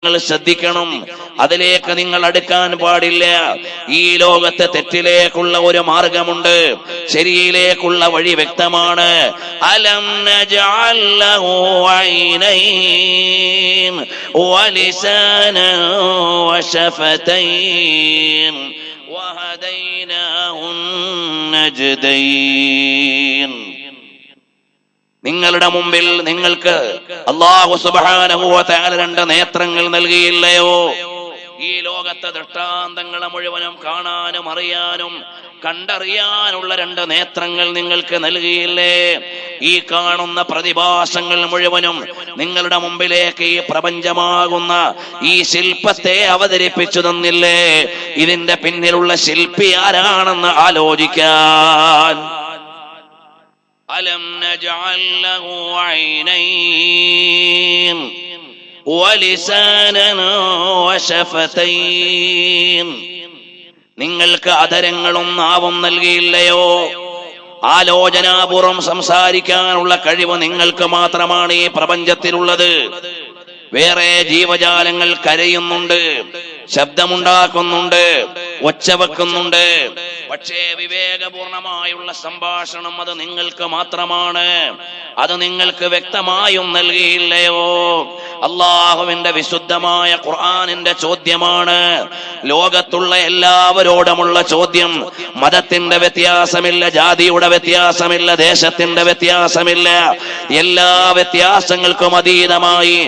നിങ്ങൾ ശ്രദ്ധിക്കണം. അതിലേക്ക് നിങ്ങൾ അടുക്കാൻ പാടില്ല. ഈ ലോകത്തെ തെറ്റിലേക്കുള്ള ഒരു മാർഗമുണ്ട്, ശരിയിലേക്കുള്ള വഴി വ്യക്തമാണ്. അലം നജഅൽ ലഹു ഐനൈൻ വലിസാനൻ വശഫതൈൻ വഹദൈനാഹു നജ്ദൈൻ. നിങ്ങളുടെ മുമ്പിൽ നിങ്ങൾക്ക് അല്ലാഹു സുബ്ഹാനഹു വ തആല രണ്ട് നേത്രങ്ങൾ നൽകിയില്ലയോ? ഈ ലോകത്തെ ദൃഷ്ടാന്തങ്ങളെ മുഴുവനും കാണാനും അറിയാനും കണ്ടറിയാനുള്ള രണ്ട് നേത്രങ്ങൾ നിങ്ങൾക്ക് നൽകിയില്ലേ? ഈ കാണുന്ന പ്രതിഭാസങ്ങൾ മുഴുവനും നിങ്ങളുടെ മുമ്പിലേക്ക് ഈ പ്രപഞ്ചമാകുന്ന ഈ ശില്പത്തെ അവതരിപ്പിച്ചു തന്നില്ലേ? ഇതിന്റെ പിന്നിലുള്ള ശില്പി ആരാണെന്ന് ആലോചിക്കാൻ. അലം നജഅൽ ലഹു ഐനൈൻ വലിസാനൻ വശഫതൈൻ. നിങ്ങൾക്ക് അധരങ്ങളും നാവും നൽകിയില്ലയോ? ആലോചനാപൂർവം സംസാരിക്കാനുള്ള കഴിവ് നിങ്ങൾക്ക് മാത്രമാണ് ഈ പ്രപഞ്ചത്തിലുള്ളത്. വേറെ ജീവജാലങ്ങൾ കരയുന്നുണ്ട്, ശബ്ദമുണ്ടാക്കുന്നുണ്ട്, ഒച്ച വെക്കുന്നുണ്ട്. പക്ഷേ വിവേകപൂർണമായുള്ള സംഭാഷണം അത് നിങ്ങൾക്ക് മാത്രമാണ്. അത് നിങ്ങൾക്ക് വ്യക്തമായും നൽകിയില്ലയോ? അല്ലാഹുവിന്റെ വിശുദ്ധമായ ഖുർആനിന്റെ ചോദ്യമാണ്, ലോകത്തുള്ള എല്ലാവരോടുമുള്ള ചോദ്യം. മതത്തിന്റെ വ്യത്യാസമില്ല, ജാതിയുടെ വ്യത്യാസമില്ല, ദേശത്തിന്റെ വ്യത്യാസമില്ല. എല്ലാ വ്യത്യാസങ്ങൾക്കും അതീതമായി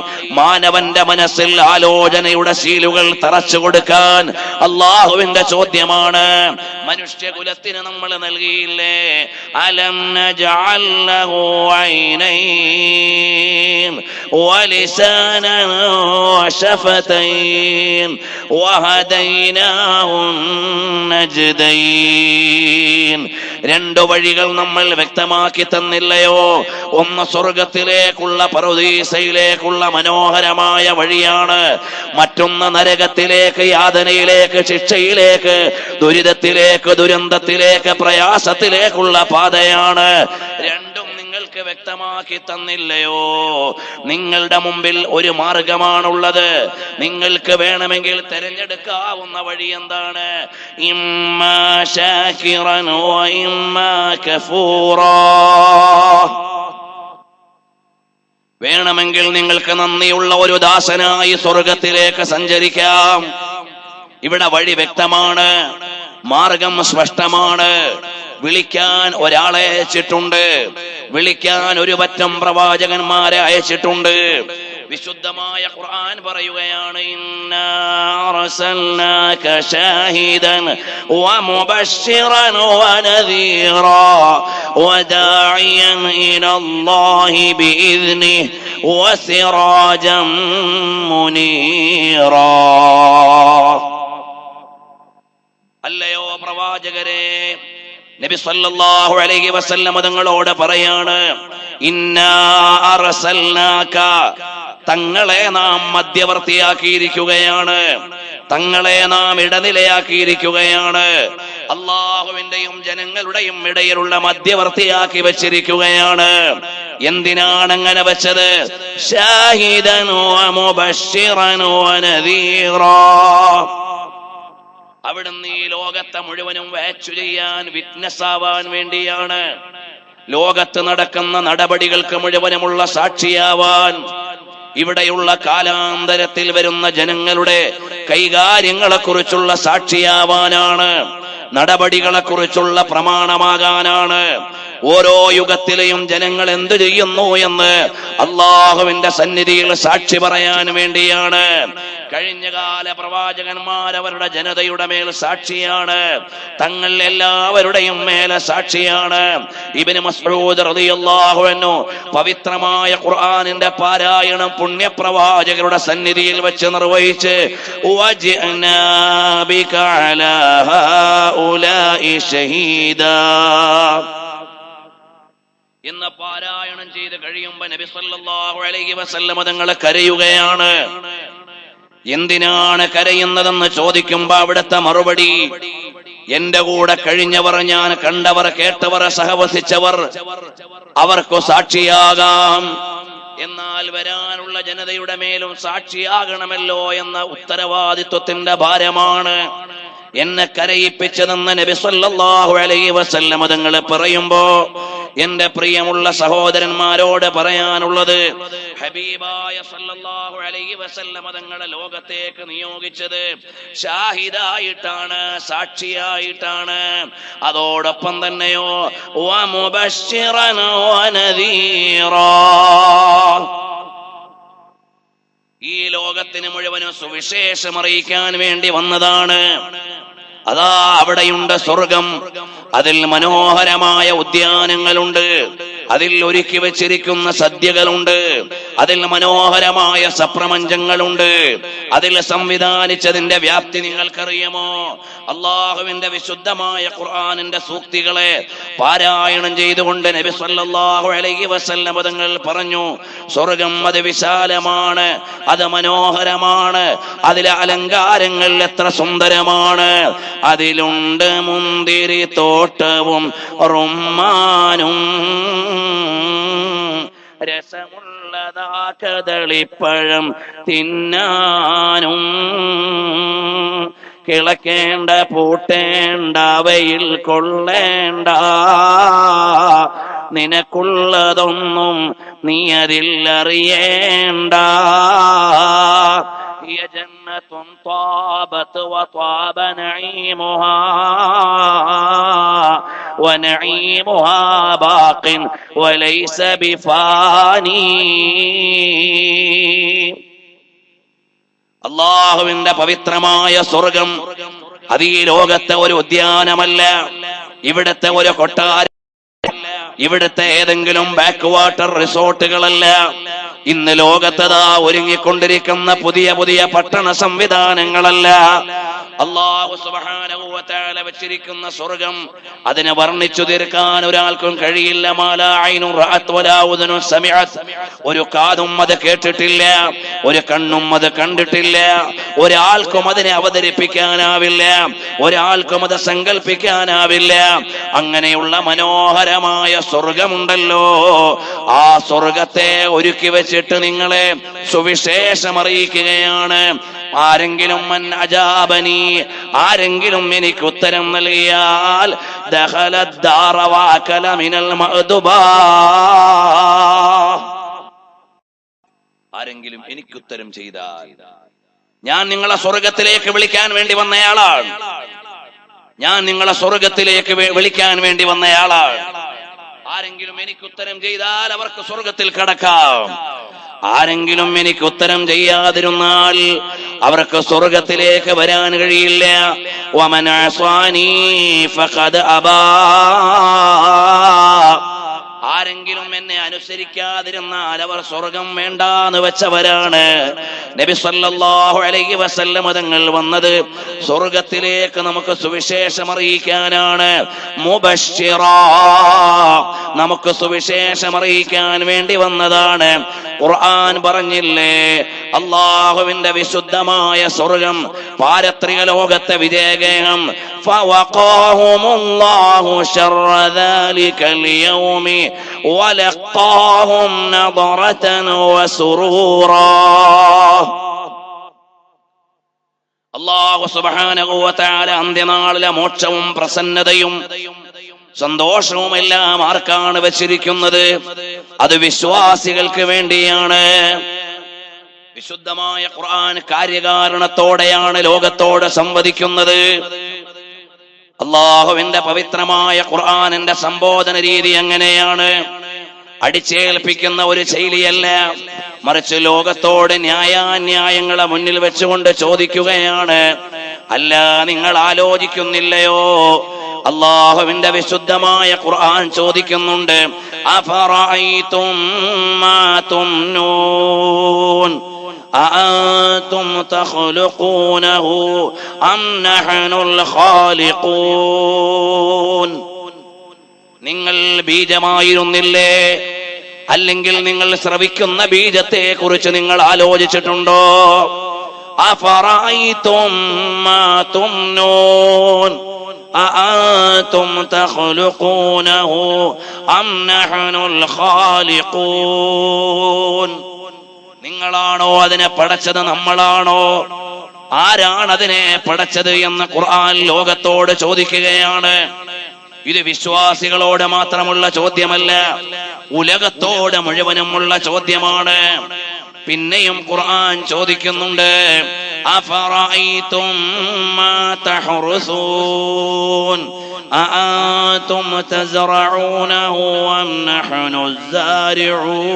മാനവന്റെ മനസ്സിൽ ആലോചനയുടെ ശീലുകൾ തറച്ചു കൊടുക്കാൻ അല്ലാഹുവിന്റെ ചോദ്യമാണ്. മനുഷ്യകുലത്തിന് നമ്മൾ നൽകിയില്ലേ? അലം നജഅൽ ലഹു ഐനൈൻ വലിസാനൻ വശഫതൈൻ വഹദൈനാഹു നജ്ദൈൻ. രണ്ടു വഴികൾ നമ്മൾ വ്യക്തമാക്കി തന്നില്ലയോ? ഒന്ന് സ്വർഗത്തിലേക്കുള്ള പറുദീസയിലേക്കുള്ള മനോഹരമായ വഴിയാണ്, മറ്റൊന്ന് നരകത്തിലേക്ക്, യാതനയിലേക്ക്, ശിക്ഷയിലേക്ക്, ദുരിതത്തിലേക്ക്, ദുരന്തത്തിലേക്ക്, പ്രയാസത്തിലേക്കുള്ള പാതയാണ്. രണ്ടും നിങ്ങൾക്ക് വ്യക്തമാക്കി തന്നില്ലയോ? നിങ്ങളുടെ മുമ്പിൽ ഒരു മാർഗമാണുള്ളത്. നിങ്ങൾക്ക് വേണമെങ്കിൽ തിരഞ്ഞെടുക്കാവുന്ന വഴി എന്താണ്? ഇമ്മാ ശാകിറൻ വ ഇമ്മാ കഫൂറാ. വേണമെങ്കിൽ നിങ്ങൾക്ക് നന്ദിയുള്ള ഒരു ദാസനായി സ്വർഗത്തിലേക്ക് സഞ്ചരിക്കാം. ഇവിടെ വഴി വ്യക്തമാണ്, മാർഗം സ്പഷ്ടമാണ്. വിളിക്കാൻ ഒരാളെ അയച്ചിട്ടുണ്ട്, വിളിക്കാൻ ഒരു പറ്റം പ്രവാചകന്മാരെ അയച്ചിട്ടുണ്ട്. വിശുദ്ധമായ ഖുർആൻ പറയുകയാണ്, ഇന്നാ അർസൽനാക ഷാഹിദൻ വമുബശ്ശിറൻ വനദീറാ വദാഇയൻ ഇലല്ലാഹി ബിഇذനിഹി വസിറാജൻ മുനീറാ. അല്ലയോ പ്രവാചകരെ, നബി സല്ലല്ലാഹു അലൈഹി വസല്ലം തങ്ങളോട് പറയാണ്, ഇന്നാ അർസൽനാക, തങ്ങളെ നാം മധ്യവർത്തിയാക്കിയിരിക്കുകയാണ്, തങ്ങളെ നാം ഇടനിലയാക്കിയിരിക്കുകയാണ്. അള്ളാഹുവിന്റെയും ജനങ്ങളുടെയും ഇടയിലുള്ള മധ്യവർത്തിയാക്കി വെച്ചിരിക്കുകയാണ്. എന്തിനാണ് അങ്ങനെ വെച്ചത്? ഷാഹിദൻ വമുബശ്ശിറൻ വനദീറാ. അവിടുന്ന് ഈ ലോകത്തെ മുഴുവനും വാച്ച് ചെയ്യാൻ, വിറ്റ്നസ് ആവാൻ വേണ്ടിയാണ്. ലോകത്ത് നടക്കുന്ന നടപടികൾക്ക് മുഴുവനുമുള്ള സാക്ഷിയാവാൻ, ഇവിടെയുള്ള കാലാന്തരത്തിൽ വരുന്ന ജനങ്ങളുടെ കൈകാര്യങ്ങളെ കുറിച്ചുള്ള സാക്ഷിയാവാനാണ്, നടപടികളെ കുറിച്ചുള്ള പ്രമാണമാകാനാണ്. ഓരോ യുഗത്തിലെയും ജനങ്ങൾ എന്തു ചെയ്യുന്നു എന്ന് അള്ളാഹുവിന്റെ സന്നിധിയിൽ സാക്ഷി പറയാൻ വേണ്ടിയാണ്. കഴിഞ്ഞകാല പ്രവാചകന്മാർ അവരുടെ ജനതയുടെ മേൽ സാക്ഷിയാണ്, തങ്ങൾ എല്ലാവരുടെയും മേലെ സാക്ഷിയാണ്. ഇബ്നു മസ്ഊദ് റളിയല്ലാഹു അൻഹു പവിത്രമായ ഖുർആനിന്റെ പാരായണം പുണ്യപ്രവാചകരുടെ സന്നിധിയിൽ വെച്ച് നിർവഹിച്ച്, വജിഅനാ ബിക അലാ ഹൗലാഇ ഷഹീദാ എന്ന് പാരായണം ചെയ്ത് കഴിയുമ്പോൾ നബി സല്ലല്ലാഹു അലൈഹി വസല്ലം തങ്ങളെ കരയുകയാണ്. എന്തിനാണ് കരയുന്നതെന്ന് ചോദിക്കുമ്പോ അവിടുത്തെ മറുപടി, എന്റെ കൂടെ കഴിഞ്ഞവർ, ഞാൻ കണ്ടവർ, കേട്ടവർ, സഹവസിച്ചവർ, അവർക്ക് സാക്ഷിയാകാം. എന്നാൽ വരാനുള്ള ജനതയുടെ മേലും സാക്ഷിയാകണമല്ലോ എന്ന ഉത്തരവാദിത്വത്തിന്റെ ഭാരമാണ് എന്നെ കരയിപ്പിച്ചതെന്ന് നബി സല്ലല്ലാഹു അലൈഹി വസല്ലം തങ്ങൾ പറയുമ്പോ എന്റെ പ്രിയമുള്ള സഹോദരന്മാരോട് പറയാനുള്ളത്, ഹബീബായ സല്ലല്ലാഹു അലൈഹി വസല്ലം തങ്ങളെ ലോകത്തേക്ക് നിയോഗിച്ചത് ഷാഹിദായിട്ടാണ്, സാക്ഷിയായിട്ടാണ്. അതോടൊപ്പം തന്നെയോ വമുബശ്ശിറൻ വനദീറാ, ഈ ലോകത്തിന് മുഴുവനും സുവിശേഷം അറിയിക്കാൻ വേണ്ടി വന്നതാണ്. അതാ അവിടെയുണ്ട് സ്വർഗം. അതിൽ മനോഹരമായ ഉദ്യാനങ്ങളുണ്ട്, അതിൽ ഒരുക്കി വെച്ചിരിക്കുന്ന സദ്യകളുണ്ട്, അതിൽ മനോഹരമായ സപ്രപഞ്ചങ്ങളുണ്ട്. അതിൽ സംവിധാനിച്ചതിന്റെ വ്യാപ്തി നിങ്ങൾക്കറിയുമോ? അള്ളാഹുവിന്റെ വിശുദ്ധമായ ഖുർആനിന്റെ സൂക്തികളെ പാരായണം ചെയ്തുകൊണ്ട് നബി സല്ലല്ലാഹു അലൈഹി വസല്ലം തങ്ങൾ പറഞ്ഞു, സ്വർഗം അത് വിശാലമാണ്, അത് മനോഹരമാണ്, അതിലെ അലങ്കാരങ്ങൾ എത്ര സുന്ദരമാണ്. അതിലുണ്ട് മുന്തിരി തോട്ടവും റുമ്മാനും, രസമുള്ളതാ കദളിപ്പഴം തിന്നാനും, കിളക്കേണ്ട പൂട്ടേണ്ട വെയിൽ കൊള്ളേണ്ട, നിനക്കുള്ളതൊന്നും നീ അതിൽ അറിയേണ്ട. جنة طابت وطاب نعيمها ونعيمها باق وليس بفاني. അല്ലാഹുവിന്റെ പവിത്രമായ സ്വർഗം അത് ഈ ലോകത്തെ ഒരു ഉദ്യാനമല്ല, ഇവിടത്തെ ഒരു കൊട്ടാരം, ഇവിടുത്തെ ഏതെങ്കിലും ബാക്ക് വാട്ടർ റിസോർട്ടുകളല്ല. ഇന്ന് ലോകത്തതാ ഒരുങ്ങിക്കൊണ്ടിരിക്കുന്ന പുതിയ പുതിയ പട്ടണ സംവിധാനങ്ങളല്ല. അല്ലാഹു സുബ്ഹാനഹു വ തആല വെച്ചിരിക്കുന്ന സ്വർഗം അതിനെ വർണ്ണിച്ചു തീർക്കാൻ ഒരാൾക്കും കഴിയില്ല. മാലാ ഐനുൻ റഅത് വലാ ഉദുനുൻ സമിഅത്, ഒരു കാതും അത് കേട്ടിട്ടില്ല, ഒരു കണ്ണും അത് കണ്ടിട്ടില്ല, ഒരാൾക്കും അതിനെ അവതരിപ്പിക്കാനാവില്ല, ഒരാൾക്കും അത് സങ്കല്പിക്കാനാവില്ല. അങ്ങനെയുള്ള മനോഹരമായ സ്വർഗമുണ്ടല്ലോ, ആ സ്വർഗത്തെ ഒരുക്കി വെച്ചിട്ട് നിങ്ങളെ സുവിശേഷം അറിയിക്കുകയാണ്. ആരെങ്കിലും മൻ അജാബനി, ആരെങ്കിലും എനിക്ക് ഉത്തരം നൽകിയാൽ ദഖലദ് ദാറ വഅകല മിനൽ മഅ്ദുബാ, ആരെങ്കിലും എനിക്ക് ഉത്തരം ചെയ്താൽ ഞാൻ നിങ്ങളെ സ്വർഗത്തിലേക്ക് വിളിക്കാൻ വേണ്ടി വന്നയാളാണ്, ഞാൻ നിങ്ങളെ സ്വർഗത്തിലേക്ക് വിളിക്കാൻ വേണ്ടി വന്നയാളാണ്. ആരെങ്കിലും എനിക്ക് ഉത്തരം ചെയ്താൽ അവർക്ക് സ്വർഗത്തിൽ കടക്കാം. ആരെങ്കിലും എനിക്ക് ഉത്തരം ചെയ്യാതിരുന്നാൽ അവർക്ക് സ്വർഗത്തിലേക്ക് വരാൻ കഴിയില്ല. വമൻ അസ്വാനി ഫഖദ് അബാ, ആരെങ്കിലും എന്നെ അനുസരിക്കാതിരുന്നാൽ അവർ സ്വർഗം വേണ്ടാന്ന് വെച്ചവരാണ്. നബി സല്ലല്ലാഹു അലൈഹി വസല്ലം തങ്ങൾ വന്നത് സ്വർഗത്തിലേക്ക് നമുക്ക് സുവിശേഷം അറിയിക്കാനാണ്. മുബശ്ശിറാ, നമുക്ക് സുവിശേഷം അറിയിക്കാൻ വേണ്ടി വന്നതാണ്. ഖുർആൻ പറഞ്ഞില്ലേ, അല്ലാഹുവിന്റെ വിശുദ്ധമായ സ്വർഗം പാരത്രിക ലോകത്തെ വിജയഗേഹം. ഫവഖാഹുമുല്ലാഹു ശർറ ദാലികൽ യൗമി വലഖാഹും നദറതൻ വസുറൂറാ. അല്ലാഹു സുബ്ഹാനഹു വ തആല അന്ത്യനാളിലെ മോക്ഷവും പ്രസന്നതയും സന്തോഷവും എല്ലാം ആർക്കാണ് വെച്ചിരിക്കുന്നത്? അത് വിശ്വാസികൾക്ക് വേണ്ടിയാണ്. വിശുദ്ധമായ ഖുർആൻ കാര്യകാരണത്തോടെയാണ് ലോകത്തോട് സംവദിക്കുന്നത്. അല്ലാഹുവിന്റെ പവിത്രമായ ഖുർആനിന്റെ സംബോധന രീതി എങ്ങനെയാണ്? അടിച്ചേൽപ്പിക്കുന്ന ഒരു ശൈലിയല്ല, മറിച്ച് ലോകത്തോട് ന്യായാന്യായങ്ങളെ മുന്നിൽ വെച്ചുകൊണ്ട് ചോദിക്കുകയാണ്. അല്ല, നിങ്ങൾ ആലോചിക്കുന്നില്ലയോ? അല്ലാഹുവിന്റെ വിശുദ്ധമായ ഖുർആൻ ചോദിക്കുന്നുണ്ട്, അഫറഅയ്തും മാ തുംനൂൻ അഅൻതും തഖ്ലുഖൂനഹു അം നഹ്നുൽ ഖാലിഖൂൻ. നിങ്ങൾ ബീജമായിരുന്നില്ലേ? അല്ലെങ്കിൽ നിങ്ങൾ ശ്രവിക്കുന്ന ബീജത്തെ കുറിച്ച് നിങ്ങൾ ആലോചിച്ചിട്ടുണ്ടോ? أفرأيتم ما تمنون أأنتم تخلقونه أم نحن الخالقون. നിങ്ങളാണോ അതിനെ പടച്ചത്, നമ്മളാണോ? ആരാണ് അതിനെ പടച്ചത് എന്ന് ഖുർആൻ ലോകത്തോട് ചോദിക്കുകയാണ്. ഇത് വിശ്വാസികളോട് മാത്രമുള്ള ചോദ്യമല്ല, ഉലകത്തോട് മുഴുവനുമുള്ള ചോദ്യമാണ്. പിന്നെയും ഖുർആൻ ചോദിക്കുന്നുണ്ട്, അഫറഅയ്തും മാ തഹ്റുസൂൻ അഅൻതും തസ്റഊനഹു അം നഹ്നു الزارعون.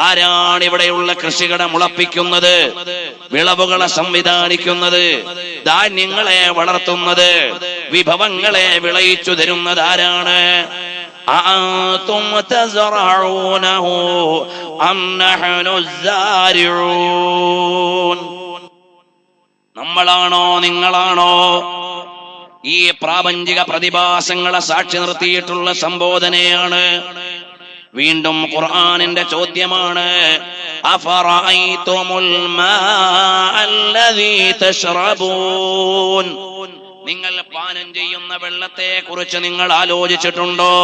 ആരാണ് ഇവിടെയുള്ള കൃഷികളെ മുളപ്പിക്കുന്നത്, വിളവുകളെ സംവിധാനിക്കുന്നത്, ധാന്യങ്ങളെ വളർത്തുന്നത്, വിഭവങ്ങളെ വിളയിച്ചു തരുന്നത് ആരാണ്? അഅൻതും തസ്റഊനഹു അം നഹ്നു الزارعون. നമ്മളാണോ നിങ്ങളാണോ? ഈ പ്രാപഞ്ചിക പ്രതിഭാസങ്ങളെ സാക്ഷി നിർത്തിയിട്ടുള്ള സംബോധനയാണ്. വീണ്ടും ഖുർആനിന്റെ ചോദ്യമാണ്, അഫറഅയ്തുമുൽ മാഅ അല്ലദീ തശ്റബൂൻ. നിങ്ങൾ പാനം ചെയ്യുന്ന വെള്ളത്തെ കുറിച്ച് നിങ്ങൾ ആലോചിച്ചിട്ടുണ്ടോ?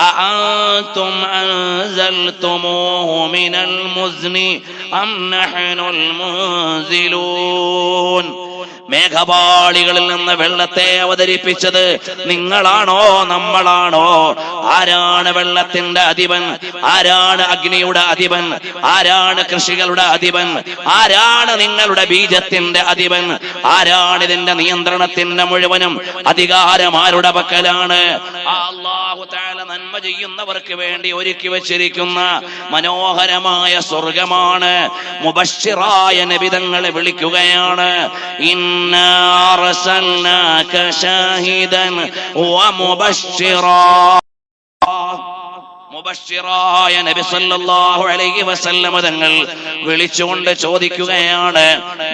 അഅൻതും അൻസൽതുമൂഹു മിനൽ മുസ്നി അം നഹ്നുൽ മുൻസിലൂൻ. മേഘപാളികളിൽ നിന്ന് വെള്ളത്തെ അവതരിപ്പിച്ചത് നിങ്ങളാണോ നമ്മളാണോ? ആരാണ് വെള്ളത്തിന്റെ അധിപൻ? ആരാണ് അഗ്നിയുടെ അധിപൻ? ആരാണ് കൃഷികളുടെ അധിപൻ? ആരാണ് നിങ്ങളുടെ ബീജത്തിന്റെ അധിപൻ? ആരാണ് ഇതിന്റെ നിയന്ത്രണത്തിന്റെ മുഴുവനും അധികാരം ആരുടെ പക്കലാണ്? അല്ലാഹു തആല നന്മ ചെയ്യുന്നവർക്ക് വേണ്ടി ഒരുക്കി വച്ചിരിക്കുന്ന മനോഹരമായ സ്വർഗമാണ്. മുബശ്ശിറായ നബിതങ്ങളെ വിളിക്കുകയാണ്, ഇന്നാ അർസൽനാക ഷാഹിദൻ വമുബശ്ശിറാ. മുബശ്ശിറായ നബി സല്ലല്ലാഹു അലൈഹി വസല്ലം തങ്ങൾ വിളിച്ചുകൊണ്ട് ചോദിക്കുകയാണ്,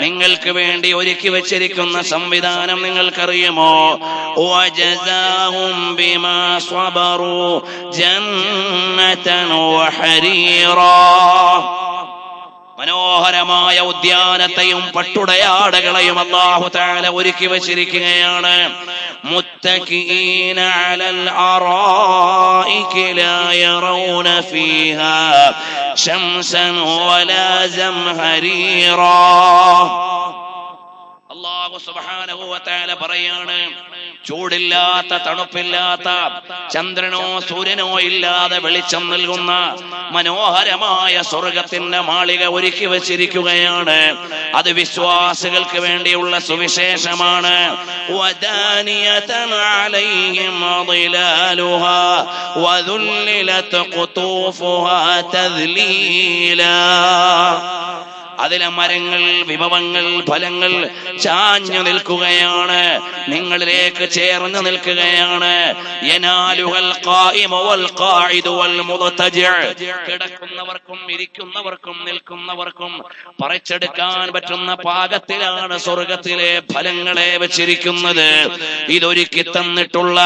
നിങ്ങൾക്ക് വേണ്ടി ഒരുക്കി വെച്ചിരിക്കുന്ന സംവിധാനം നിങ്ങൾക്കറിയുമോ? വജസാഹും ബിമാ സ്വബറു ജന്നതൻ വഹരീറാ. മനോഹരമായ ഉദ്യാനത്തെയും പട്ടുടയാടകളെയും അല്ലാഹു തആല ഒരുക്കി വച്ചിരിക്കുകയാണ്. മുത്തഖീന അലൽ അറായികി ലാ യറൗന ഫീഹാ ശംസൻ വലാ സംഹരീറാ. അല്ലാഹു സുബ്ഹാനഹു വ തആല പറയാണ്, ചൂടില്ലാത്ത തണുപ്പില്ലാത്ത ചന്ദ്രനോ സൂര്യനോ ഇല്ലാതെ വെളിച്ചം നൽകുന്ന മനോഹരമായ സ്വർഗത്തിന്റെ മാളിക ഒരുക്കി വച്ചിരിക്കുകയാണ്. അത് വിശ്വാസികൾക്ക് വേണ്ടിയുള്ള സുവിശേഷമാണ്. വദാനിയതൻ അലൈഹിം ളിലാലുഹാ വദുല്ലിലത് ഖുതൂഫുഹാ തദ്ലീലാ. അതിലെ മരങ്ങൾ, വിഭവങ്ങൾ, ഫലങ്ങൾ ചാഞ്ഞു നിൽക്കുകയാണ്, നിങ്ങളിലേക്ക് ചേർന്ന് നിൽക്കുകയാണ്. യനാലുഹൽ ഖായിമു വൽ ഖാഇദു വൽ മുദ്തജിഅ്. കിടക്കുന്നവർക്കും ഇരിക്കുന്നവർക്കും നിൽക്കുന്നവർക്കും പറിച്ചെടുക്കാൻ പറ്റുന്ന പാകത്തിലാണ് സ്വർഗത്തിലെ ഫലങ്ങളെ വെച്ചിരിക്കുന്നത്. ഇതൊരുക്കി തന്നിട്ടുള്ള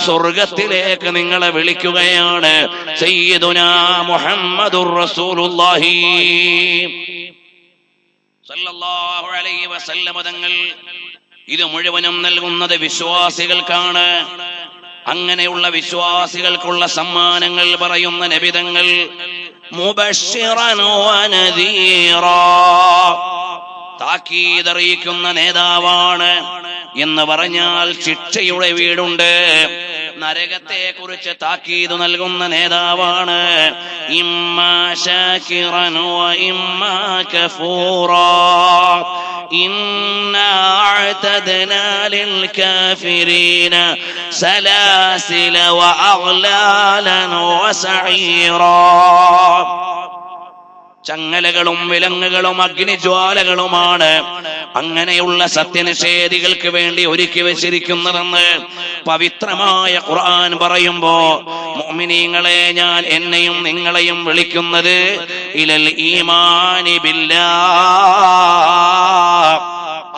സ്വർഗത്തിലേക്ക് നിങ്ങളെ വിളിക്കുകയാണ് സയ്യിദുനാ മുഹമ്മദുർ റസൂലുള്ളാഹി സല്ലല്ലാഹു അലൈഹി വസല്ലം തങ്ങൾ. ഇത് മുഴുവനും നൽകുന്നത് വിശ്വാസികൾക്കാണ്. അങ്ങനെയുള്ള വിശ്വാസികൾക്കുള്ള സമ്മാനങ്ങൾ പറയുന്ന നബിതങ്ങൾ മുബശ്ശിറൻ വനദീറാ, താക്കീതറിയിക്കുന്ന നേതാവാണ്. എന്ന് പറഞ്ഞാൽ ശിക്ഷയുടെ വീടുണ്ട്. നരകത്തെ കുറിച്ച് താക്കീത് നൽകുന്ന നേതാവാണ്. ഇമ്മാ ശാകിറൻ വ ഇമ്മാ കഫൂറാ ഇന്നാ അഅ്തദ്നാ ലിൽ കാഫിരീന സലാസില വ അഗ്ലാലൻ വ സഈറാ. ചങ്ങലകളും വിലങ്ങുകളും അഗ്നിജ്വാലകളുമാണ് അങ്ങനെയുള്ള സത്യനിഷേധികൾക്ക് വേണ്ടി ഒരുക്കി വെച്ചിരിക്കുന്നതെന്ന് പവിത്രമായ ഖുർആൻ പറയുമ്പോ, മുഅ്മിനീങ്ങളെ, ഞാൻ എന്നെയും നിങ്ങളെയും വിളിക്കുന്നത് ഇലൽ ഈമാനി ബില്ലാഹ്,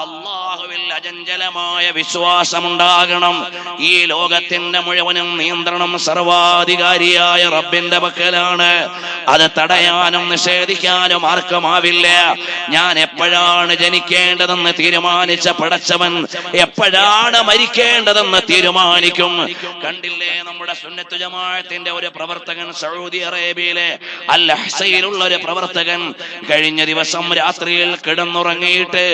അല്ലാഹുവിൽ അചഞ്ചലമായ വിശ്വാസമുണ്ടാകണം. ഈ ലോകത്തിന്റെ മുഴുവനും നിയന്ത്രണം സർവാധികാരിയായ റബ്ബിന്റെ പക്കലാണ്. അത് തടയാനും നിഷേധിക്കാനും ആർക്കുമാവില്ല. ഞാൻ എപ്പോഴാണ് ജനിക്കേണ്ടതെന്ന് തീരുമാനിച്ച പടച്ചവൻ എപ്പോഴാണ് മരിക്കേണ്ടതെന്ന് തീരുമാനിക്കും. കണ്ടില്ലേ, നമ്മുടെ സുന്നത്ത് ജമാഅത്തിന്റെ ഒരു പ്രവർത്തകൻ, സൗദി അറേബ്യയിലെ അൽ അഹ്സയിലുള്ള ഒരു പ്രവർത്തകൻ, കഴിഞ്ഞ ദിവസം രാത്രിയിൽ കിടന്നുറങ്ങിയിട്ട്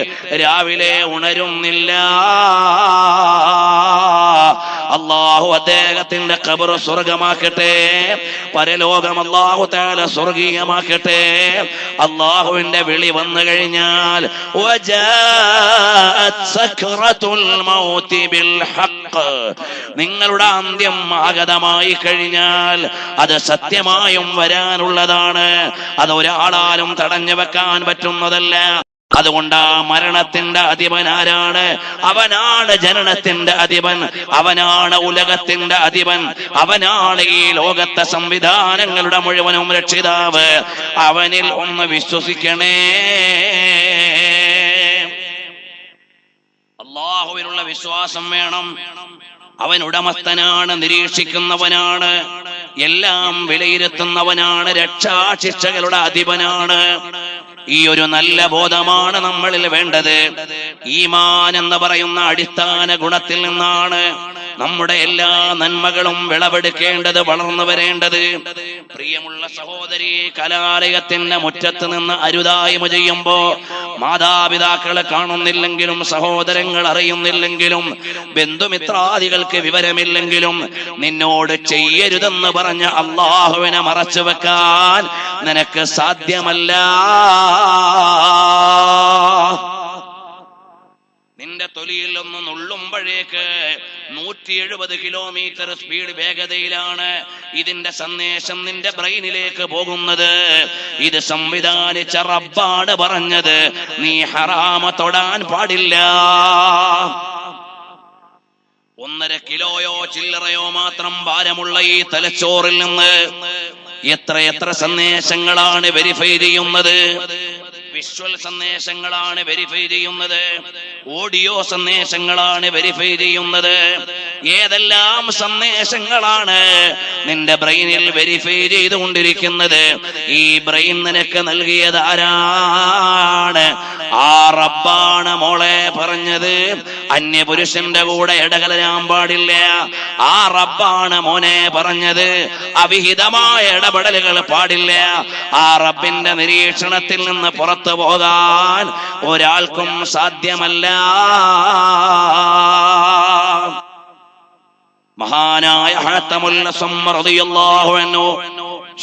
രാവിലെ ഉണരുന്നില്ല. അല്ലാഹു അദ്ദേഹത്തിന്റെ ഖബർ സ്വർഗമാക്കട്ടെ, പരലോകം അല്ലാഹു തആല സ്വർഗീയമാക്കട്ടെ. അല്ലാഹുവിന്റെ വിളി വന്നു കഴിഞ്ഞാൽ വജാഅത് സക്റത്തുൽ മൗതി ബിൽ ഹഖ്, നിങ്ങളുടെ അന്ത്യം ആഗതമായി കഴിഞ്ഞാൽ അത് സത്യമായും വരാനുള്ളതാണ്. അത് ഒരാളാലും തടഞ്ഞു വെക്കാൻ പറ്റുന്നതല്ല. അതുകൊണ്ട് ആ മരണത്തിന്റെ അധിപൻ ആരാണ്? അവനാണ് ജനനത്തിന്റെ അധിപൻ, അവനാണ് ഉലകത്തിന്റെ അധിപൻ, അവനാണ് ഈ ലോകത്തെ സംവിധാനങ്ങളുടെ മുഴുവനും രക്ഷിതാവ്. അവനിൽ ഒന്ന് വിശ്വസിക്കണേ. അല്ലാഹുവിനുള്ള വിശ്വാസം വേണം. അവൻ ഉടമസ്ഥനാണ്, നിരീക്ഷിക്കുന്നവനാണ്, എല്ലാം വിലയിരുത്തുന്നവനാണ്, രക്ഷാശിക്ഷകളുടെ അധിപനാണ്. ഈ ഒരു നല്ല ബോധമാണ് നമ്മളിൽ വേണ്ടത്. ഈമാൻ എന്ന് പറയുന്ന അടിസ്ഥാന ഗുണത്തിൽ നിന്നാണ് നമ്മുടെ എല്ലാ നന്മകളും വിളവെടുക്കേണ്ടത്, വളർന്നു വരേണ്ടത്. പ്രിയമുള്ള സഹോദരി, കലാലയത്തിന്റെ മുറ്റത്ത് നിന്ന് അരുതായ്മ ചെയ്യുമ്പോ മാതാപിതാക്കളെ കാണുന്നില്ലെങ്കിലും, സഹോദരങ്ങൾ അറിയുന്നില്ലെങ്കിലും, ബന്ധുമിത്രാദികൾക്ക് വിവരമില്ലെങ്കിലും, നിന്നോട് ചെയ്യരുതെന്ന് പറഞ്ഞ അല്ലാഹുവിനെ മറച്ചു വെക്കാൻ നിനക്ക് സാധ്യമല്ല. നിന്റെ തൊലിയിൽ ഒന്ന് നുള്ളുമ്പോഴേക്ക് 170 കിലോമീറ്റർ സ്പീഡ് വേഗതയിലാണ് ഇതിന്റെ സന്ദേശം നിന്റെ ബ്രെയിനിലേക്ക് പോകുന്നത്. ഇത് സംവിധാനിച്ച റബ്ബാണ് പറഞ്ഞത്, നീ ഹറാമ തൊടാൻ പാടില്ല. 1.5 കിലോയോ ചില്ലറയോ മാത്രം ഭാരമുള്ള ഈ തലച്ചോറിൽ നിന്ന് എത്ര സന്ദേശങ്ങളാണ് വെരിഫൈ ചെയ്യുന്നത്. വിഷ്വൽ സന്ദേശങ്ങളാണ് വെരിഫൈ ചെയ്യുന്നത്, ഓഡിയോ സന്ദേശങ്ങളാണ് വെരിഫൈ ചെയ്യുന്നത്. ഏതെല്ലാം സന്ദേശങ്ങളാണ് നിന്റെ ബ്രെയിനിൽ വെരിഫൈ ചെയ്തുകൊണ്ടിരിക്കുന്നത്? ഈ ബ്രെയിൻ നിനക്ക് നൽകിയത് ആരാണ്? ആ റബ്ബാണ് മോളെ പറഞ്ഞത്, അന്യപുരുഷന്റെ കൂടെ ഇടകലരാൻ പാടില്ല. ആ റബ്ബാണ് മോനെ പറഞ്ഞത്, അവിഹിതമായ ഇടപെടലുകൾ പാടില്ല. ആ റബ്ബിന്റെ നിരീക്ഷണത്തിൽ നിന്ന് പുറത്തു പോകാൻ ഒരാൾക്കും സാധ്യമല്ല. മഹാനായ ഹാത്തമുൽ അസ്സം റളിയല്ലാഹു അൻഹു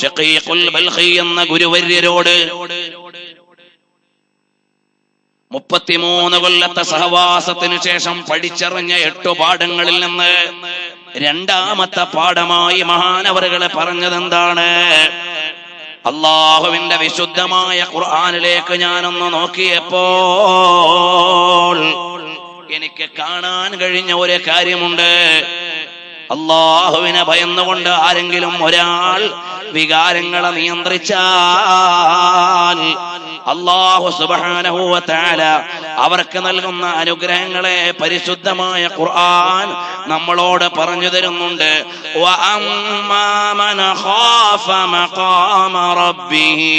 ശഖീഖുൽ ബൽഖി എന്ന ഗുരുവര്യരോട് 33 കൊല്ലത്തെ സഹവാസത്തിനു ശേഷം പഠിച്ചറിഞ്ഞ 8 പാഠങ്ങളിൽ നിന്ന് രണ്ടാമത്തെ പാഠമായി മഹാനവറുകളെ പറഞ്ഞതെന്താണ്? അല്ലാഹുവിന്റെ വിശുദ്ധമായ ഖുർആനിലേക്ക് ഞാനൊന്ന് നോക്കിയപ്പോൾ എനിക്ക് കാണാൻ കഴിഞ്ഞ ഒരു കാര്യമുണ്ട്. അല്ലാഹുവിനെ ഭയന്നുകൊണ്ട് ആരെങ്കിലും ഒരാൾ വികാരങ്ങളെ നിയന്ത്രിച്ചാൽ അല്ലാഹു സുബ്ഹാനഹു വ തആല അവർക്ക് നൽകുന്ന അനുഗ്രഹങ്ങളെ പരിശുദ്ധമായ ഖുർആൻ നമ്മളോട് പറഞ്ഞു തരുന്നുണ്ട്. വഅമ്മാ മൻ ഖാഫ മഖാമ റബ്ബിഹി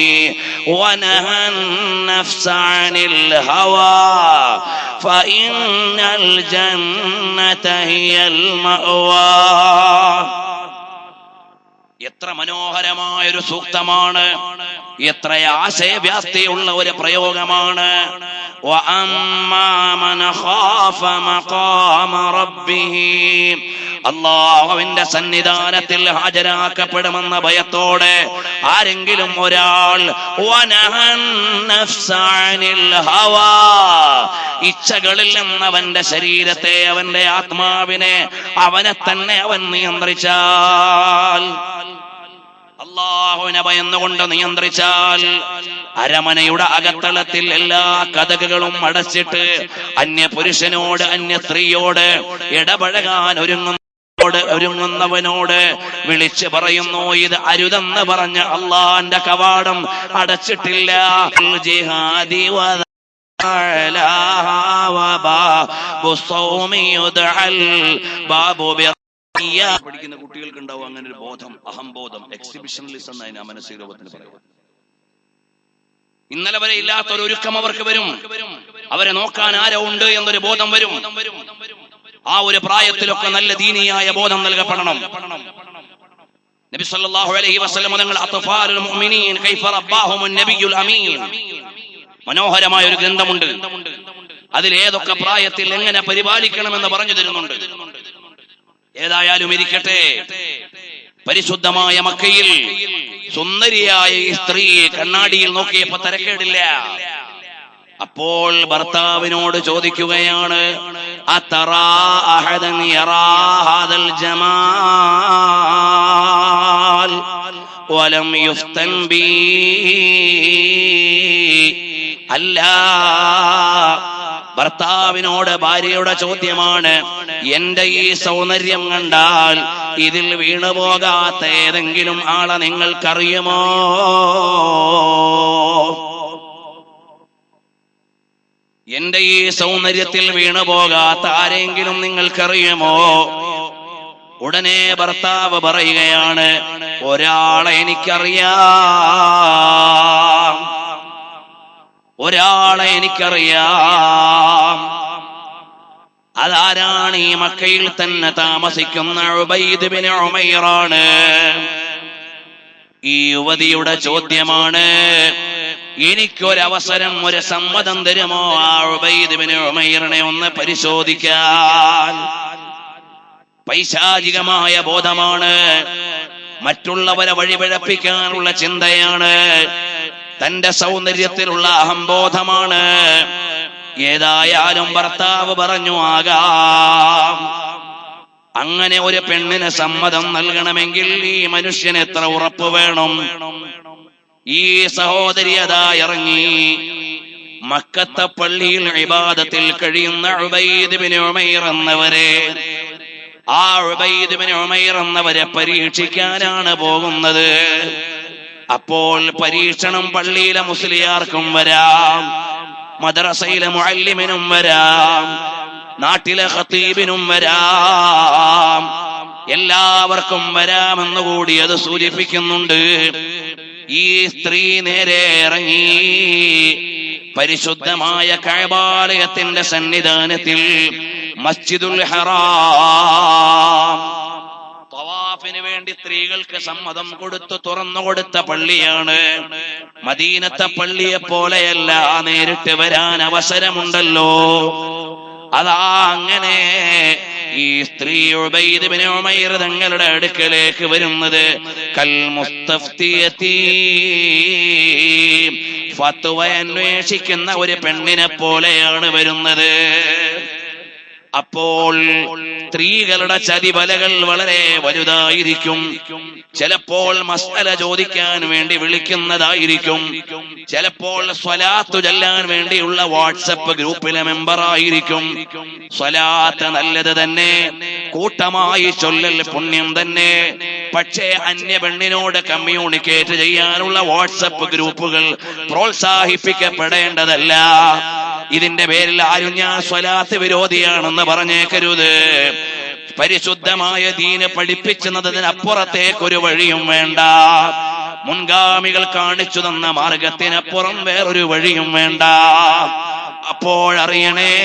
വനഹൻ നഫ്സ അനിൽ ഹവാ ഫഇന്നൽ ജന്നത ഹിയൽ മഅവാ. എത്ര മനോഹരമായൊരു സൂക്തമാണ്, എത്ര ആശയവ്യാപ്തിയുള്ള ഒരു പ്രയോഗമാണ്. അല്ലാഹുവിന്റെ സന്നിധാനത്തിൽ ഹാജരാക്കപ്പെടുമെന്ന ഭയത്തോടെ ആരെങ്കിലും ഒരാൾ ഇച്ഛകളിൽ നിന്ന് അവന്റെ ശരീരത്തെ, അവന്റെ ആത്മാവിനെ, അവനെ തന്നെ അവൻ നിയന്ത്രിച്ചാൽ, അല്ലാഹുവിനെ ഭയന്നുകൊണ്ട് നിയന്ത്രിച്ചാൽ, അരമനയുടെ അകത്തളത്തിൽ എല്ലാ കതകുകളും അടച്ചിട്ട് അന്യ പുരുഷനോട്, അന്യ സ്ത്രീയോട് ഇടപഴകാൻ ഒരുങ്ങുന്നവനോട് വിളിച്ചു പറയുന്നു, ഇത് അരുതെന്ന് പറഞ്ഞ് അള്ളാന്റെ കവാടം അടച്ചിട്ടില്ല. പഠിക്കുന്ന കുട്ടികൾക്ക് ഉണ്ടാവും അങ്ങനെ ഒരു ബോധം, അഹംബോധം, എക്സിബിഷണലിസം എന്നതിന് മനസ്സിൽ രൂപത്തിൽ പറയുന്നത്. ഇന്നലെ വരെ ഇല്ലാത്തൊരു ഒരുക്കം അവർക്ക് വരും. അവരെ നോക്കാൻ ആരോ ഉണ്ട് എന്നൊരു ബോധം വരും. ആ ഒരു പ്രായത്തിലൊക്കെ നല്ല ദീനിയായ ബോധം നൽകപ്പെടണം. നബി സല്ലല്ലാഹു അലൈഹി വസല്ലം തങ്ങൾ അത്ഫാലുൽ മുഅ്മിനീൻ കൈഫ റബ്ബാഹുമുൻ നബിയുൽ അമീൻ, മനോഹരമായ ഒരു ഗ്രന്ഥമുണ്ട്. അതിൽ ഏതൊക്കെ പ്രായത്തിൽ എങ്ങനെ പരിപാലിക്കണമെന്ന് പറഞ്ഞു തരുന്നുണ്ട്. ഏതായാലും ഇരിക്കട്ടെ, പരിശുദ്ധമായ മക്കയിൽ സുന്ദരിയായ ഈ സ്ത്രീ കണ്ണാടിയിൽ നോക്കിയപ്പോ തരക്കേടില്ല. അപ്പോൾ ഭർത്താവിനോട് ചോദിക്കുകയാണ്, അതറാ അഹദൻ യറാ ഹാദൽ ജമാൽ വലം യുഫ്തൻ ബി. അല്ല, ഭർത്താവിനോട് ഭാര്യയുടെ ചോദ്യമാണ്, എന്റെ ഈ സൗന്ദര്യം കണ്ടാൽ ഇതിൽ വീണുപോകാത്ത ഏതെങ്കിലും ആളെ നിങ്ങൾക്കറിയുമോ? എന്റെ ഈ സൗന്ദര്യത്തിൽ വീണുപോകാത്ത ആരെങ്കിലും നിങ്ങൾക്കറിയുമോ? ഉടനെ ഭർത്താവ് പറയുകയാണ്, ഒരാളെ എനിക്കറിയാം, ഒരാളെ എനിക്കറിയാം. അതാരാണ്? ഈ മക്കയിൽ തന്നെ താമസിക്കുന്ന ഉബൈദ് ബിൻ ഉമൈറാണ്. ഈ യുവതിയുടെ ചോദ്യമാണ്, എനിക്കൊരവസരം, ഒരു സമ്മതം തരുമോ ആ ഉബൈദ് ബിൻ ഉമൈറിനെ ഒന്ന് പരിശോധിക്കാൻ? പൈശാചികമായ ബോധമാണ്, മറ്റുള്ളവരെ വഴിപിഴപ്പിക്കാനുള്ള ചിന്തയാണ്, തന്റെ സൗന്ദര്യത്തിലുള്ള അഹംബോധമാണ്. ഏതായാലും ഭർത്താവ് പറഞ്ഞു, ആകാം. അങ്ങനെ ഒരു പെണ്ണിന് സമ്മതം നൽകണമെങ്കിൽ ഈ മനുഷ്യന് എത്ര ഉറപ്പ് വേണം? ഈ സഹോദരി അതാ ഇറങ്ങി. മക്കത്തെ പള്ളിയിൽ ഇബാദത്തിൽ കഴിയുന്ന ഉബൈദ് ബിൻ ഉമൈർ എന്നവരെ, ആ ഉബൈദ് ബിൻ ഉമൈർ എന്നവരെ പരീക്ഷിക്കാനാണ് പോകുന്നത്. അപ്പോൾ പരീക്ഷണം പള്ളിയിലെ മുസ്ലിയാർക്കും വരാം, മദ്രസയിലെ മുഅല്ലിമിനും വരാം, നാട്ടിലെ ഖതീബിനും വരാം, എല്ലാവർക്കും വരാമെന്നുകൂടി അത് സൂചിപ്പിക്കുന്നുണ്ട്. ഈ സ്ത്രീ നേരെ ഇറങ്ങി പരിശുദ്ധമായ കഅബാലയത്തിന്റെ സന്നിധാനത്തിൽ മസ്ജിദുൽ ഹറാം തവാഫിന് വേണ്ടി സ്ത്രീകൾക്ക് സമ്മതം കൊടുത്തു തുറന്നുകൊടുത്ത പള്ളിയാണ്. മദീനത്തെ പള്ളിയെ പോലെയല്ല, നേരിട്ട് വരാൻ അവസരമുണ്ടല്ലോ. അതാ അങ്ങനെ ഈ സ്ത്രീ ഉബൈദ് ബിൻ ഉമൈർ തങ്ങളുടെ അടുക്കലേക്ക് വരുന്നത് കൽ മുസ്തഫ്തിയതി, ഫത്വ അന്വേഷിക്കുന്ന ഒരു പെണ്ണിനെ പോലെയാണ് വരുന്നത്. അപ്പോൾ സ്ത്രീകളുടെ ചതിബലകൾ വളരെ വലുതായിരിക്കും. ചിലപ്പോൾ മസ്അല ചോദിക്കാൻ വേണ്ടി വിളിക്കുന്നതായിരിക്കും, ചിലപ്പോൾ സ്വലാത്ത് ചൊല്ലാൻ വേണ്ടിയുള്ള വാട്സപ്പ് ഗ്രൂപ്പിലെ മെമ്പറായിരിക്കും. സ്വലാത്ത് നല്ലത് തന്നെ, കൂട്ടമായി ചൊല്ലൽ പുണ്യം തന്നെ. പക്ഷേ അന്യ പെണ്ണിനോട് കമ്മ്യൂണിക്കേറ്റ് ചെയ്യാനുള്ള വാട്സപ്പ് ഗ്രൂപ്പുകൾ പ്രോത്സാഹിപ്പിക്കപ്പെടേണ്ടതല്ല. ഇതിന്റെ പേരിൽ ആരും ഞാൻ സ്വലാത്ത് വിരോധിയാണെന്ന് പറഞ്ഞേക്കരുത്. പരിശുദ്ധമായ ദീന് പഠിപ്പിച്ചതിനപ്പുറത്തേക്കൊരു വഴിയും വേണ്ട. മുൻഗാമികൾ കാണിച്ചു തന്ന മാർഗത്തിനപ്പുറം വേറൊരു വഴിയും വേണ്ട. അപ്പോഴറിയണേ,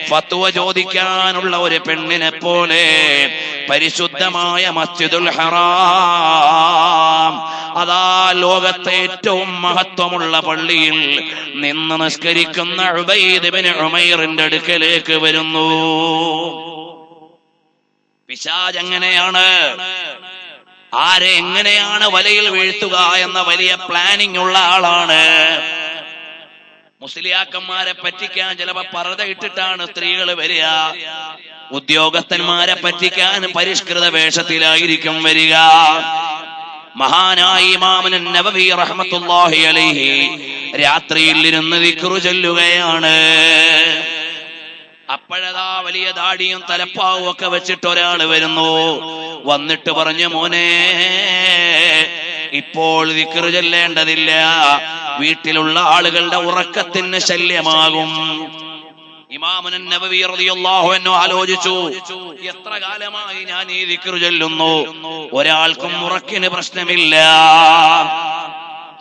ഫത്വ ചോദിക്കാനുള്ള ഒരു പെണ്ണിനെ പോലെ പരിശുദ്ധമായ മസ്ജിദുൽ ഹറാം, അതാ ലോകത്തെ ഏറ്റവും മഹത്വമുള്ള പള്ളിയിൽ നിന്ന് നിസ്കരിക്കുന്ന ഉബൈദ് ബിൻ ഉമൈറിന്റെ അടുക്കലേക്ക് വരുന്നു. പിശാച് എങ്ങനെയാണ്, ആരെ എങ്ങനെയാണ് വലയിൽ വീഴ്ത്തുക എന്ന വലിയ പ്ലാനിംഗ് ഉള്ള ആളാണ്. മുസ്ലിയാക്കന്മാരെ പറ്റിക്കാൻ ചിലപ്പോ പർദ്ദ ഇട്ടിട്ടാണ് സ്ത്രീകൾ വരിക. ഉദ്യോഗസ്ഥന്മാരെ പറ്റിക്കാൻ പരിഷ്കൃത വേഷത്തിലായിരിക്കും വരിക. മഹാനായ ഇമാം നവവി റഹ്മത്തുള്ളാഹി അലൈഹി രാത്രിയിൽ ഇരുന്ന് ദിക്റ് ചൊല്ലുകയാണ്. അപ്പോഴതാ വലിയ ദാടിയും തലപ്പാവും ഒക്കെ വെച്ചിട്ട് ഒരാൾ വരുന്നു. വന്നിട്ട് പറഞ്ഞു, മോനെ, ഇപ്പോൾ ദിക്റ് ചൊല്ലേണ്ടതില്ല, വീട്ടിലുള്ള ആളുകളുടെ ഉറക്കത്തിന് ശല്യമാകും. ഇമാമുൻ നബവി റളിയല്ലാഹു അൻഹു ആലോചിച്ചു, എത്ര കാലമായി ഞാൻ ഈ ദിക്ർ ചൊല്ലുന്നു, ഒരാൾക്കും ഉറക്കിന് പ്രശ്നമില്ല.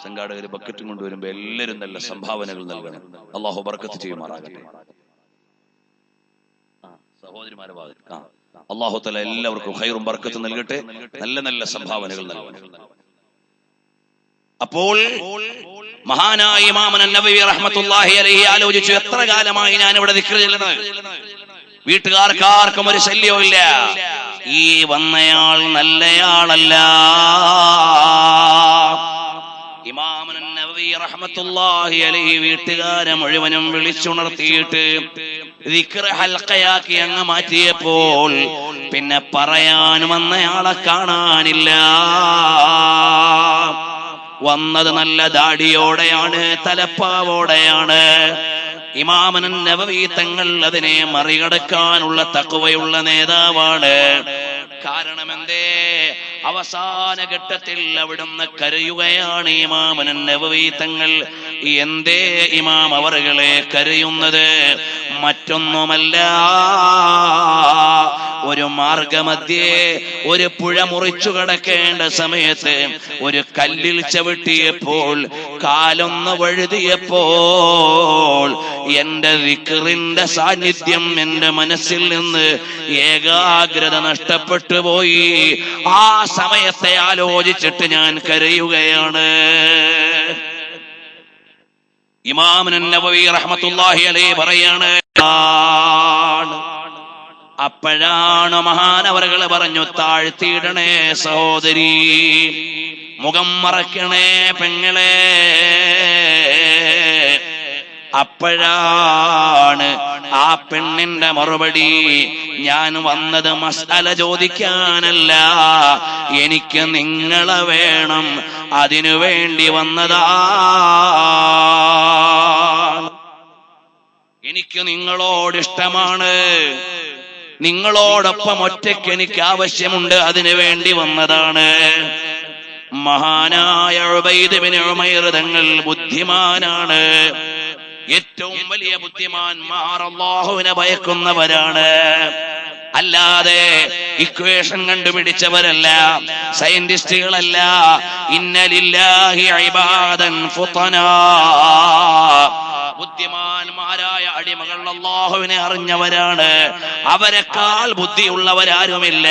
സംഘാടകർ ബക്കറ്റും കൊണ്ടുവരുമ്പോ എല്ലാവരും നല്ല സംഭാവനകൾ നൽകണം. അള്ളാഹു ബർക്കത്ത് ചെയ്യുമാറാകട്ടെ. സഹോദരിമാരെ ഭാഗത്ത് അള്ളാഹു തആല എല്ലാവർക്കും ഖൈറും ബർക്കത്തും നൽകട്ടെ. നല്ല നല്ല സംഭാവനകൾ നൽകണം. അപ്പോൾ മഹാനായ ഇമാമുൻ നബവി റഹ്മത്തുള്ളാഹി അലൈഹി ആലോചിച്ചു, എത്ര കാലമായി ഞാൻ ഇവിടെ ദിക്ർ ചൊല്ലുന്നത്, വീട്ടുകാർക്കാർക്കും ഒരു ശല്യവും ഇല്ല. ഈ വന്നയാൾ നല്ലയാളല്ല. ഇമാമുൻ നബവി റഹ്മത്തുള്ളാഹി അലൈഹി വീട്ടുകാരെ മുഴുവനും വിളിച്ചുണർത്തിയിട്ട് ദിക്ർ ഹൽഖയാക്കി അങ്ങ് മാറ്റിയപ്പോൾ പിന്നെ പറയാൻ വന്നയാളെ കാണാനില്ല. വന്നത് നല്ല ദാടിയോടെയാണ്, തലപ്പാവോടെയാണ്. ഇമാമുൻ നബവി തങ്ങൾ അതിനെ മറികടക്കാനുള്ള തഖ്വയുള്ള നേതാവാണ്. കാരണം എന്തേ? അവസാന ഘട്ടത്തിൽ അവിടുന്ന് കരയുകയാണ് ഇമാമുൻ നബവി തങ്ങൾ. എന്തേ ഇമാം അവറുകളെ കരയുന്നത്? മറ്റൊന്നുമല്ല, ഒരു മാർഗമധ്യേ ഒരു പുഴ മുറിച്ചു കടക്കേണ്ട സമയത്ത് ഒരു കല്ലിൽ ചവിട്ടിയപ്പോൾ, കാലൊന്ന് വഴുതിയപ്പോൾ എന്റെ ദിക്റിന്റെ സാന്നിധ്യം എന്റെ മനസ്സിൽ നിന്ന് ഏകാഗ്രത നഷ്ടപ്പെട്ടു പോയി. ആ സമയത്തെ ആലോചിച്ചിട്ട് ഞാൻ കരയുകയാണ്. ഇമാമുൻ നബവി റഹ്മത്തുള്ളാഹി അലൈഹി പറയാണ്, അപ്പോഴാണ് മഹാനവറുകൾ പറഞ്ഞു, താഴ്ത്തിയിടണേ സഹോദരി, മുഖം മറക്കണേ പെങ്ങളെ. അപ്പോഴാണ് ആ പെണ്ണിന്റെ മറുപടി, ഞാൻ വന്നത് മസ്അല ചോദിക്കാനല്ല, എനിക്ക് നിങ്ങളെ വേണം, അതിനു വേണ്ടി വന്നതാ. എനിക്ക് നിങ്ങളോട് ഇഷ്ടമാണ്, നിങ്ങളോടൊപ്പം ഒറ്റയ്ക്ക് എനിക്ക് ആവശ്യമുണ്ട്, അതിനു വേണ്ടി വന്നതാണ്. മഹാനായ ഉബൈദ് ബിൻ ഉമൈർ തങ്ങൾ ബുദ്ധിമാനാണ്. ഏറ്റവും വലിയ ബുദ്ധിമാന്മാർ അല്ലാഹുവിനെ ഭയക്കുന്നവരാണ്. അല്ലാതെ ഇക്വേഷൻ കണ്ടുപിടിച്ചവരല്ല, സയന്റിസ്റ്റുകളല്ല. ഇന്നലില്ലാഹി ഇബാദൻ ഫുതനാ. ബുദ്ധിമാന്മാരായ അടിമകൾ അല്ലാഹുവിനെ അറിഞ്ഞവരാണ്. അവരെക്കാൾ ബുദ്ധിയുള്ളവരാരുമില്ല.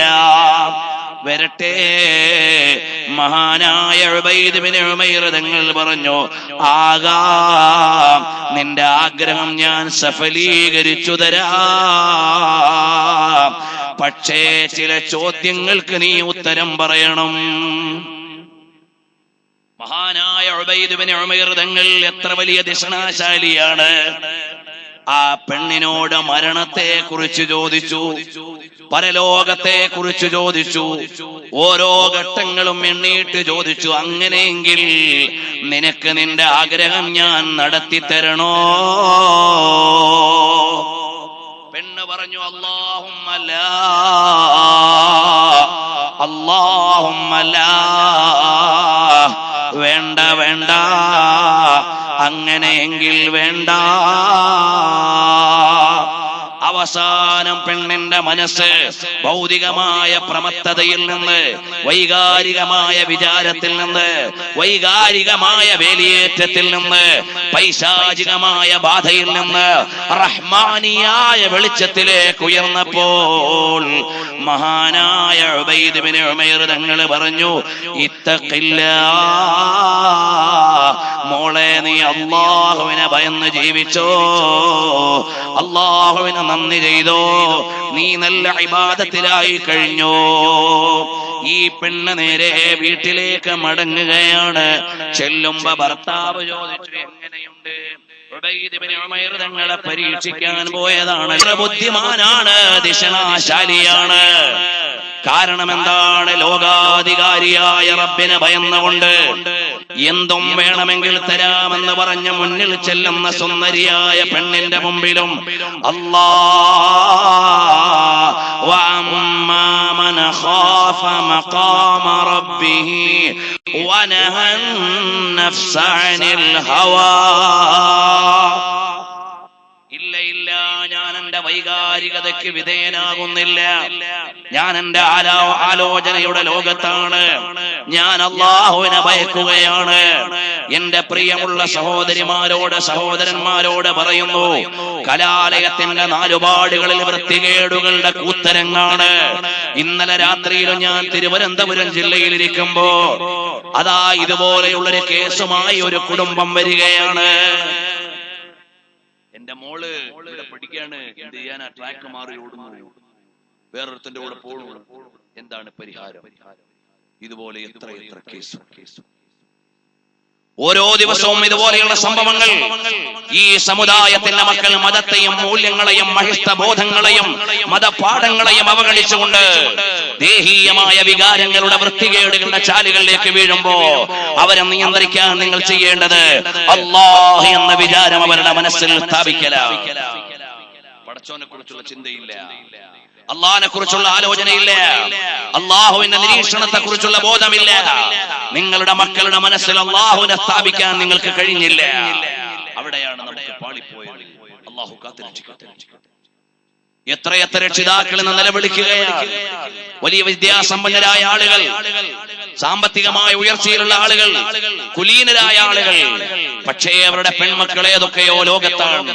വരട്ടെ, മഹാനായ ഉബൈദ് ബിൻ ഉമൈർ തങ്ങൾ പറഞ്ഞു, ആകാം, നിന്റെ ആഗ്രഹം ഞാൻ സഫലീകരിച്ചു തരാം. പക്ഷേ ചില ചോദ്യങ്ങൾക്ക് നീ ഉത്തരം പറയണം. മഹാനായ ഉബൈദ് ബിൻ ഉമൈർ തങ്ങൾ എത്ര വലിയ ദിഷണാശാലിയാണ്. ആ പെണ്ണിനോട് മരണത്തെ കുറിച്ച് ചോദിച്ചു, പരലോകത്തെ കുറിച്ച് ചോദിച്ചു, ഓരോ ഘട്ടങ്ങളും എണ്ണീട്ട് ചോദിച്ചു. അങ്ങനെയെങ്കിൽ നിനക്ക് നിന്റെ ആഗ്രഹം ഞാൻ നടത്തിത്തരണോ? പെണ്ണ് പറഞ്ഞു, അല്ലാഹുമ്മ ലാ, അല്ലാഹുമ്മ ലാ, വേണ്ട വേണ്ട, അങ്ങനെയെങ്കിൽ വേണ്ട. അവസാനം പെണ്ണിന്റെ മനസ്സ് ഭൗതികമായ പ്രമത്തതയിൽ നിന്ന്, വൈകാരികമായ വിചാരത്തിൽ നിന്ന്, വൈകാരികമായ വേലിയേറ്റത്തിൽ നിന്ന്, പൈശാചികമായ ബാധയിൽ നിന്ന് റഹ്മാനിയായ വെളിച്ചത്തിലേക്ക് ഉയർന്നപ്പോൾ മഹാനായ ഉബൈദ് ബിൻ ഉമൈർ തങ്ങൾ പറഞ്ഞു, ഇത്തഖില്ലാഹ്, മോളെ നീ അല്ലാഹുവിനെ ഭയന്ന് ജീവിച്ചോ, അല്ലാഹുവിനെ നന്ദി ചെയ്തോ, നീ നല്ല ഇബാദത്തിലായി കഴിഞ്ഞോ. ഈ പെണ്ണ് നേരെ വീട്ടിലേക്ക് മടങ്ങുകയാണ്. ചെല്ലുമ്പോ ഭർത്താവ് ചോദിച്ചു, എങ്ങനെയുണ്ട്? ഉബൈദ് ബിൻ ഉമൈർ തങ്ങളെ പരീക്ഷിക്കാൻ പോയതാണ്. ബുദ്ധിമാനാണ്, ദിശനാശാലിയാണ്. കാരണം എന്താണ്? ലോകാധികാരിയായ റബ്ബിനെ ഭയന്നുകൊണ്ട് എന്തും വേണമെങ്കിൽ തരാമെന്ന് പറഞ്ഞ് മുന്നിൽ ചെല്ലുന്ന സുന്ദരിയായ പെണ്ണിന്റെ മുമ്പിലും അല്ലാഹ് വഅമ്മാ മൻ ഖാഫ മഖാമ റബ്ബിഹി വനഹൻ നഫ്സ അനിൽ ഹവാ. ഇല്ല ഇല്ല, ധാർമ്മികതയ്ക്ക് വിധേയനാകുന്നില്ല. ഞാൻ എന്റെ ആലോചനയുടെ ലോകത്താണ്. ഞാൻ അല്ലാഹുവിനെ ഭയക്കുകയാണ്. എന്റെ പ്രിയമുള്ള സഹോദരിമാരോട് സഹോദരന്മാരോട് പറയുന്നു, കലാലയത്തിന്റെ നാലുപാടുകളിൽ വൃത്തികേടുകളുടെ കൂത്തരങ്ങാണ്. ഇന്നലെ രാത്രിയിലും ഞാൻ തിരുവനന്തപുരം ജില്ലയിൽ ഇരിക്കുമ്പോ അതാ ഇതുപോലെയുള്ളൊരു കേസുമായി ഒരു കുടുംബം വരികയാണ്. എന്റെ മോള് ഇവിടെ പഠിക്കാണ്. എന്ത് ചെയ്യാനാ? ട്രാക്ക് മാറി ഓടുന്നു, വേറൊരുത്തന്റെ കൂടെ പോകുന്നു. എന്താണ് പരിഹാരം? ഇതുപോലെ എത്ര എത്ര കേസ്. ഓരോ ദിവസവും ഇതുപോലെയുള്ള സംഭവങ്ങൾ. ഈ സമുദായത്തിന്റെ മക്കൾ മതത്തെയും മൂല്യങ്ങളെയും മഹിഷ്ടബോധങ്ങളെയും മതപാഠങ്ങളെയും അവഗണിച്ചുകൊണ്ട് ദേഹീയമായ വികാരങ്ങളുടെ വൃത്തികേടുകളുടെ ചാലുകളിലേക്ക് വീഴുമ്പോ അവരെ നിയന്ത്രിക്കാൻ നിങ്ങൾ ചെയ്യേണ്ടത് അല്ലാഹ് എന്ന വിചാരം അവരുടെ മനസ്സിൽ സ്ഥാപിക്കലാണ്. പടച്ചോനെ കുറിച്ചുള്ള ചിന്തയില്ല, അള്ളാഹിനെ കുറിച്ചുള്ള ആലോചനയില്ല, അള്ളാഹുവിന്റെ നിരീക്ഷണത്തെ കുറിച്ചുള്ള ബോധമില്ല. നിങ്ങളുടെ മക്കളുടെ മനസ്സിൽ അള്ളാഹുവിനെ സ്ഥാപിക്കാൻ നിങ്ങൾക്ക് കഴിഞ്ഞില്ല. അവിടെയാണ് നമുക്ക് പാളിപ്പോയത്. അള്ളാഹു കാത്തുരക്ഷിക്കട്ടെ. എത്രയെത്ര രക്ഷിതാക്കൾ എന്ന് നിലവിളിക്കുകയാണ്. വലിയ വിദ്യാസമ്പന്നരായ ആളുകൾ, സാമ്പത്തികമായ ഉയർച്ചയിലുള്ള ആളുകൾ, കുലീനരായ ആളുകൾ, പക്ഷേ അവരുടെ പെൺമക്കൾ ഏതൊക്കെയോ ലോകത്താണ്.